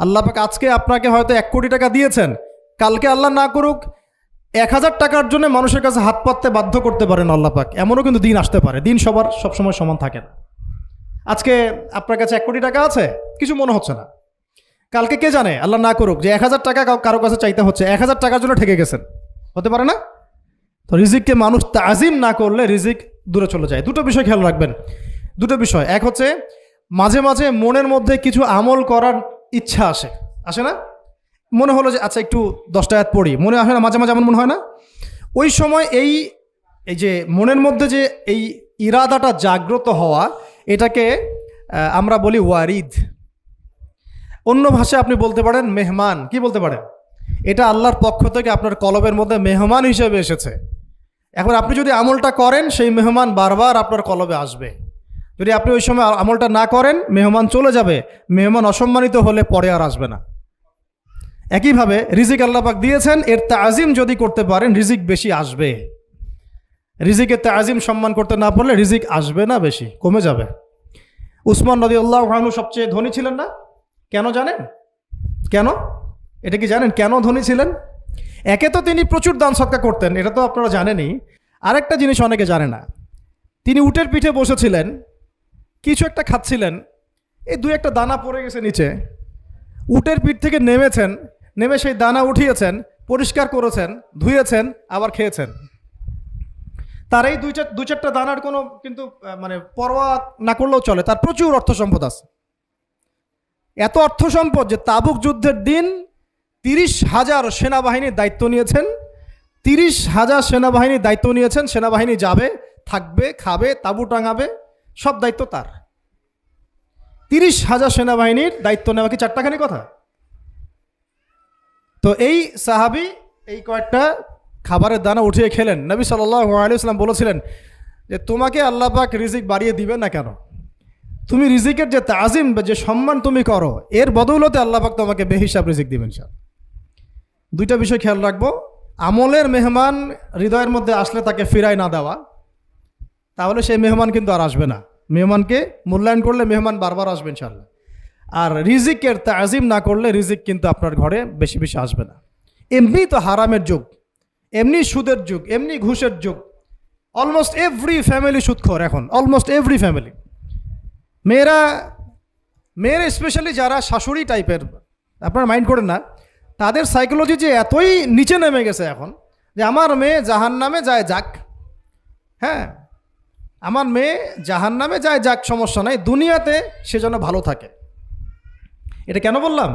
আল্লাহ পাক আজকে আপনাকে হয়তো 1 কোটি টাকা দিয়েছেন, কালকে আল্লাহ না করুক 1000 টাকার জন্য মানুষের কাছে হাত পাততে বাধ্য করতে পারেন আল্লাহ পাক। এমনও কিন্তু দিন আসতে পারে, দিন সবার সবসময় সমান থাকে না। আজকে আপনার কাছে 1 কোটি টাকা আছে, কিছু মনে হচ্ছে না, কালকে কে জানে আল্লাহ না করুক যে 1000 টাকা কারো কাছে চাইতে হচ্ছে, 1000 টাকার জন্য ঠেকে গেছেন, হতে পারে না? তো রিজিককে মানুষ তাজিম না করলে রিজিক দূরে চলে যায়। দুটো বিষয় খেয়াল রাখবেন, দুটো বিষয়। এক হচ্ছে মাঝে মাঝে মনের মধ্যে কিছু আমল করার ইচ্ছা আসে না? মনে হলো যে আচ্ছা একটু 10টা আয়াত পড়ি, মনে আসে না? মাঝে মাঝে এমন মনে হয় না? ওই সময় এই যে মনের মধ্যে যে এই ইরাদাটা জাগ্রত হওয়া, এটাকে আমরা বলি ওয়ারিদ। অন্য ভাষায় আপনি বলতে পারেন মেহমান। কি বলতে পারেন? এটা আল্লাহর পক্ষ থেকে আপনার কলবের মধ্যে মেহমান হিসেবে এসেছে। এখন আপনি যদি আমলটা করেন, সেই মেহমান বারবার আপনার কলবে আসবে। যদি আপনি ওই সময় আমলটা না করেন, মেহমান চলে যাবে, মেহমান অসম্মানিত হলে পরে আর আসবে না। একইভাবে রিজিক আল্লাহ পাক দিয়েছেন, এর তাজিম যদি করতে পারেন রিজিক বেশি আসবে। রিজিকের তাজিম সম্মান করতে না পারলে রিজিক আসবে না, বেশি কমে যাবে। উসমান রাদিয়াল্লাহু আনহু সবচেয়ে ধনী ছিলেন না? কেন জানেন? কেন? এটা কি জানেন কেন ধনী ছিলেন? একে তো তিনি প্রচুর দান সদকা করতেন, এটা তো আপনারা জানেনই। আরেকটা জিনিস অনেকে জানে না, তিনি উটের পিঠে বসেছিলেন, কিছু একটা খাচ্ছিলেন, এই 2-1টা দানা পড়ে গেছে নিচে, উটের পিঠ থেকে নেমেছেন, নেমে সেই দানা উঠিয়েছেন, পরিষ্কার করেছেন, ধুয়েছেন, আবার খেয়েছেন। তার এই 2-4টা দানার কোনো কিন্তু মানে পরোয়া না করলেও চলে, তার প্রচুর অর্থ সম্পদ আছে। এত অর্থ সম্পদ যে তাবুক যুদ্ধের দিন 30,000 সেনাবাহিনীর দায়িত্ব নিয়েছেন। 30,000 সেনাবাহিনীর দায়িত্ব নিয়েছেন। সেনাবাহিনী যাবে, থাকবে, খাবে, তাঁবু টাঙাবে, সব দায়িত্ব তার। 30,000 সেনাবাহিনীর দায়িত্ব নেওয়া কি চারটাখানি কথা? তো এই সাহাবী এই কয়েকটা খাবারের দানা উঠিয়ে খেলেন। নবী সাল্লাল্লাহু আলাইহি ওয়াসাল্লাম বলেছিলেন যে তোমাকে আল্লাহ পাক রিজিক বাড়িয়ে দিবেন না কেন? তুমি রিজিকের যে তাজিম, যে সম্মান তুমি করো, এর বদৌলতে আল্লাহ পাক তোমাকে বেহিসাব রিজিক দিবেন। দুইটা বিষয় খেয়াল রাখবো। আমলের মেহমান হৃদয়ের মধ্যে আসলে তাকে ফিরায় না দেওয়া, তাহলে সেই মেহমান কিন্তু আর আসবে না। মেহমানকে মূল্যায়ন করলে মেহমান বারবার আসবে ইনশাআল্লাহ। আর রিজিকের তাজিম না করলে রিজিক কিন্তু আপনার ঘরে বেশি বেশি আসবে না। এমনি তো হারামের যুগ, এমনি সুদের যুগ, এমনি ঘুষের যুগ। অলমোস্ট এভরি ফ্যামিলি সুদখোর এখন, অলমোস্ট এভরি ফ্যামিলি। মেয়েরা স্পেশালি যারা শাশুড়ি টাইপের, আপনারা মাইন্ড করেন না, তাদের সাইকোলজি যে এতই নিচে নেমে গেছে এখন যে আমার মেয়ে জাহান্নামে যায় যাক। হ্যাঁ, আমার মেয়ে জাহান্নামে যায় যাক, সমস্যা নাই, দুনিয়াতে সে যেন ভালো থাকে। এটা কেন বললাম?